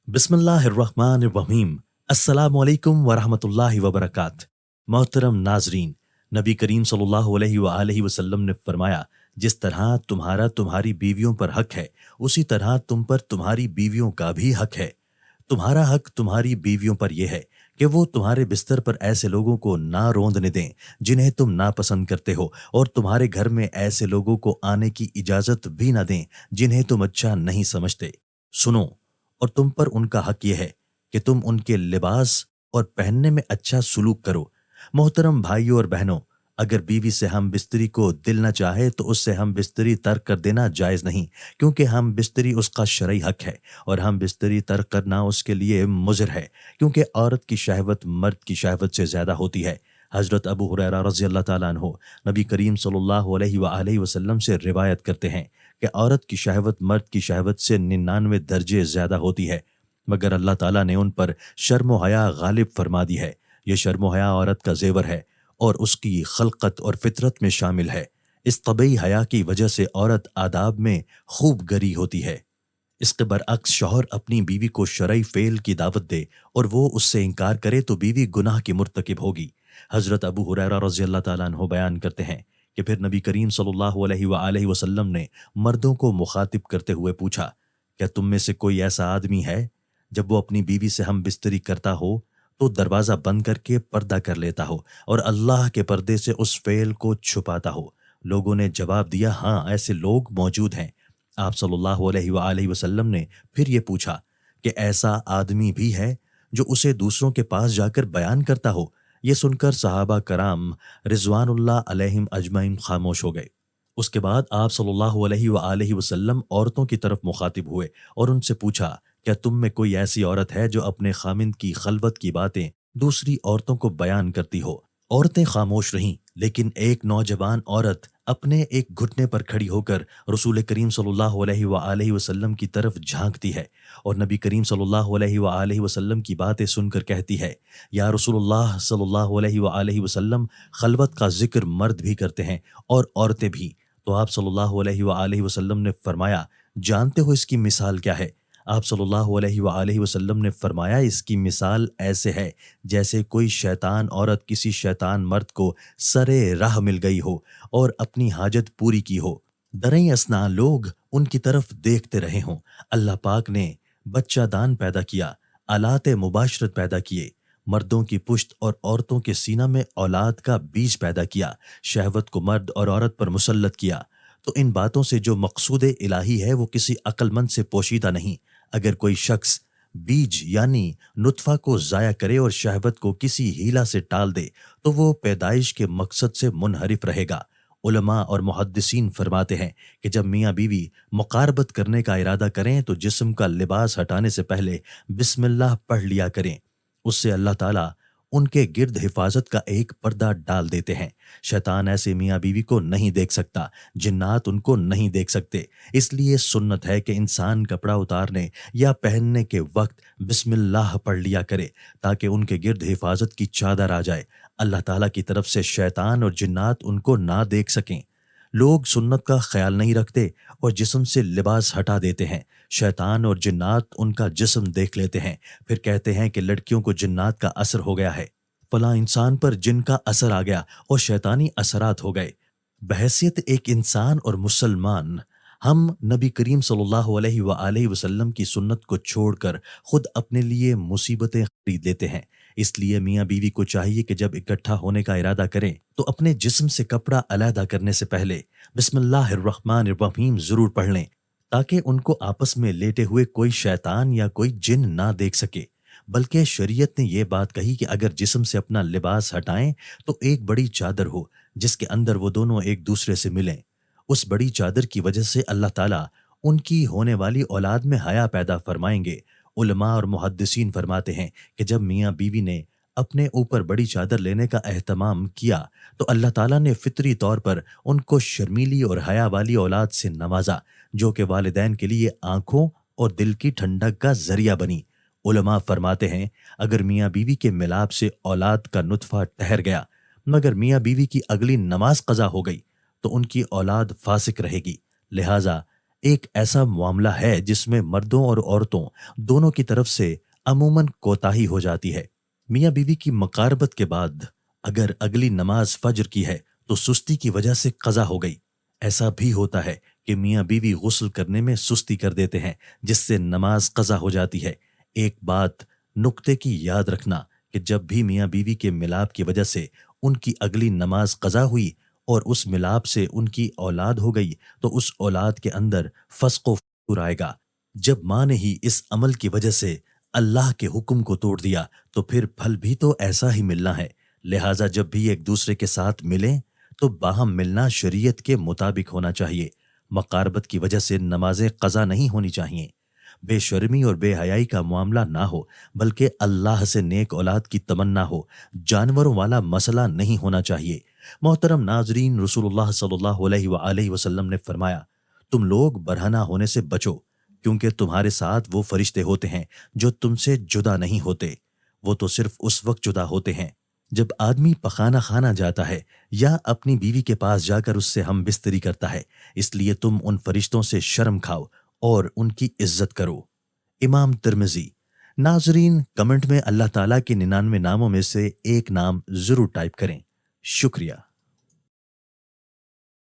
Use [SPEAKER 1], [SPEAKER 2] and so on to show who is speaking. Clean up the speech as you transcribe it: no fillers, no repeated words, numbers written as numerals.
[SPEAKER 1] बिस्मिल्लाहिर्रहमानिर्रहीम। अस्सलामु अलैकुम वरहमतुल्लाहि वबरकात। मोहतरम नाजरीन, नबी करीम सल्लल्लाहु अलैहि वसल्लम ने फरमाया, जिस तरह तुम्हारा तुम्हारी बीवियों पर हक है, उसी तरह तुम पर तुम्हारी बीवियों का भी हक है। तुम्हारा हक तुम्हारी बीवियों पर यह है कि वो तुम्हारे बिस्तर पर ऐसे लोगों को ना रोंदने दें जिन्हें तुम नापसंद करते हो, और तुम्हारे घर में ऐसे लोगों को आने की इजाजत भी ना दें जिन्हें तुम अच्छा नहीं समझते। सुनो, और तुम पर उनका हक यह है कि तुम उनके लिबास और पहनने में अच्छा सुलूक करो। मोहतरम भाइयों और बहनों, अगर बीवी से हम बिस्तरी को दिल न चाहे तो उससे हम बिस्तरी तर्क कर देना जायज़ नहीं, क्योंकि हम बिस्तरी उसका शरई हक है, और हम बिस्तरी तर्क करना उसके लिए मुज़र है, क्योंकि औरत की शहवत मर्द की शहवत से ज़्यादा होती है। हज़रत अबू हुरैरा रज़ी अल्लाह ताला अन्हु नबी करीम सल्लल्लाहु अलैहि वसल्लम से रिवायत करते हैं कि औरत की शहवत मर्द की शहवत से 99 दर्जे ज़्यादा होती है, मगर अल्लाह ताला ने उन पर शर्म व हया गालिब फरमा दी है। ये शर्म व हया औरत का ज़ेवर है और उसकी खलकत और फितरत में शामिल है। इस तबई हया की वजह से औरत आदाब में खूब गरी होती है। इसके बरअक्स शौहर अपनी बीवी को शरई फ़ेल की दावत दे और वो उससे इनकार करे तो बीवी गुनाह की मुर्तकिब होगी। हज़रत अबू हुरैरा रज़ी अल्लाह ताला अन्हु बयान करते हैं कि फिर नबी करीम सल्लल्लाहु अलैहि वसल्लम ने मर्दों को मुखातिब करते हुए पूछा, क्या तुम में से कोई ऐसा आदमी है जब वो अपनी बीवी से हम बिस्तरी करता हो तो दरवाज़ा बंद करके पर्दा कर लेता हो और अल्लाह के पर्दे से उस फ़ेल को छुपाता हो? लोगों ने जवाब दिया, हाँ, ऐसे लोग मौजूद हैं। आप सल्लल्लाहु अलैहि वसल्लम ने फिर ये पूछा कि ऐसा आदमी भी है जो उसे दूसरों के पास जाकर बयान करता हो? ये सुनकर सहाबा कराम रिजवानुल्लाह अलैहिम अजमईन खामोश हो गए। उसके बाद आप सल्लल्लाहु अलैहि वसल्लम औरतों की तरफ मुखातिब हुए और उनसे पूछा, क्या तुम में कोई ऐसी औरत है जो अपने खामिंद की खलवत की बातें दूसरी औरतों को बयान करती हो? औरतें खामोश रहीं, लेकिन एक नौजवान औरत अपने एक घुटने पर खड़ी होकर रसूल करीम सल्लल्लाहु अलैहि वसल्लम की तरफ झांकती है और नबी करीम सल्लल्लाहु अलैहि वसल्लम की बातें सुनकर कहती है, या रसूलुल्लाह सल्लल्लाहु अलैहि वसल्लम, खलवत का जिक्र मर्द भी करते हैं और औरतें भी। तो आप सल्लल्लाहु अलैहि वसल्लम ने फरमाया, जानते हो इसकी मिसाल क्या है? आप सल्लल्लाहु अलैहि वसल्लम ने फरमाया, इसकी मिसाल ऐसे है जैसे कोई शैतान औरत किसी शैतान मर्द को सरे राह मिल गई हो और अपनी हाजत पूरी की हो। दरअं असना लोग उनकी तरफ देखते रहे हों। अल्लाह पाक ने बच्चा दान पैदा किया, आलात मुबाशरत पैदा किए, मर्दों की पुश्त और औरतों के सीना में औलाद का बीज पैदा किया, शहवत को मर्द और औरत पर मुसल्लत किया। तो इन बातों से जो मकसूद इलाही है वो किसी अक्लमंद से पोशीदा नहीं। अगर कोई शख्स बीज यानी नुतफा को ज़ाया करे और शहवत को किसी हीला से टाल दे तो वो पैदाइश के मकसद से मुनहरिफ रहेगा। उलमा और मुहद्दिसीन फरमाते हैं कि जब मियाँ बीवी मुकारबत करने का इरादा करें तो जिस्म का लिबास हटाने से पहले बिस्मिल्लाह पढ़ लिया करें। उससे अल्लाह ताला उनके गिर्द हिफाजत का एक पर्दा डाल देते हैं। शैतान ऐसे मियाँ बीवी को नहीं देख सकता, जिन्नात उनको नहीं देख सकते। इसलिए सुन्नत है कि इंसान कपड़ा उतारने या पहनने के वक्त बिस्मिल्लाह पढ़ लिया करे ताकि उनके गिर्द हिफाजत की चादर आ जाए, अल्लाह ताला की तरफ से शैतान और जिन्नात उनको ना देख सकें। लोग सुन्नत का ख्याल नहीं रखते और जिस्म से लिबास हटा देते हैं। शैतान और जिन्नात उनका जिस्म देख लेते हैं, फिर कहते हैं कि लड़कियों को जिन्नात का असर हो गया है, फला इंसान पर जिन का असर आ गया और शैतानी असरात हो गए। बहैसियत एक इंसान और मुसलमान हम नबी करीम सल्लल्लाहु अलैहि वसल्लम की सुन्नत को छोड़कर खुद अपने लिए मुसीबतें खरीद लेते हैं। इसलिए मियाँ बीवी को चाहिए कि जब इकट्ठा होने का इरादा करें तो अपने जिस्म से कपड़ा अलहदा करने से पहले बिस्मिल्लाहिर्रहमानिर्रहीम जरूर पढ़ लें, ताकि उनको आपस में लेटे हुए कोई शैतान या कोई जिन ना देख सके। बल्कि शरीयत ने यह बात कही कि अगर जिस्म से अपना लिबास हटाएं तो एक बड़ी चादर हो जिसके अंदर वो दोनों एक दूसरे से मिलें। उस बड़ी चादर की वजह से अल्लाह ताला उनकी होने वाली औलाद में हया पैदा फरमाएंगे। उलमा और मुहद्दिसीन फरमाते हैं कि जब मियाँ बीवी ने अपने ऊपर बड़ी चादर लेने का एहतमाम किया तो अल्लाह ताला ने फितरी तौर पर उनको शर्मीली और हया वाली औलाद से नवाजा, जो कि वालिदैन के लिए आंखों और दिल की ठंडक का जरिया बनी। उलमा फरमाते हैं, अगर मियाँ बीवी के मिलाप से औलाद का नुतफा ठहर गया मगर मियाँ बीवी की अगली नमाज कज़ा हो गई तो उनकी औलाद फासिक रहेगी। लिहाजा ایک ایسا معاملہ ہے جس میں مردوں اور عورتوں دونوں کی طرف سے عموماً کوتاہی ہو جاتی ہے۔ میاں بیوی کی مقاربت کے بعد اگر اگلی نماز فجر کی ہے تو سستی کی وجہ سے قضا ہو گئی۔ ایسا بھی ہوتا ہے کہ میاں بیوی غسل کرنے میں سستی کر دیتے ہیں جس سے نماز قضا ہو جاتی ہے۔ ایک بات نقطے کی یاد رکھنا کہ جب بھی میاں بیوی کے ملاپ کی وجہ سے ان کی اگلی نماز قضا ہوئی اور اس ملاپ سے ان کی اولاد ہو گئی تو اس اولاد کے اندر فسق و فجور آئے گا۔ جب ماں نے ہی اس عمل کی وجہ سے اللہ کے حکم کو توڑ دیا تو پھر پھل بھی تو ایسا ہی ملنا ہے۔ لہٰذا جب بھی ایک دوسرے کے ساتھ ملیں تو باہم ملنا شریعت کے مطابق ہونا چاہیے۔ مقاربت کی وجہ سے نمازیں قضا نہیں ہونی چاہیے۔ بے شرمی اور بے حیائی کا معاملہ نہ ہو بلکہ اللہ سے نیک اولاد کی تمنا ہو۔ جانوروں والا مسئلہ نہیں ہونا چاہیے۔ محترم ناظرین، رسول اللہ صلی اللہ علیہ وآلہ وسلم نے فرمایا، تم لوگ برہنہ ہونے سے بچو کیونکہ تمہارے ساتھ وہ فرشتے ہوتے ہیں جو تم سے جدا نہیں ہوتے۔ وہ تو صرف اس وقت جدا ہوتے ہیں جب آدمی پخانہ خانہ جاتا ہے یا اپنی بیوی کے پاس جا کر اس سے ہم بستری کرتا ہے۔ اس لیے تم ان فرشتوں سے شرم کھاؤ اور ان کی عزت کرو۔ امام ترمذی۔ ناظرین، کمنٹ میں اللہ تعالیٰ کے 99 ناموں میں سے ایک نام ضرور ٹائپ کریں۔ شکریہ۔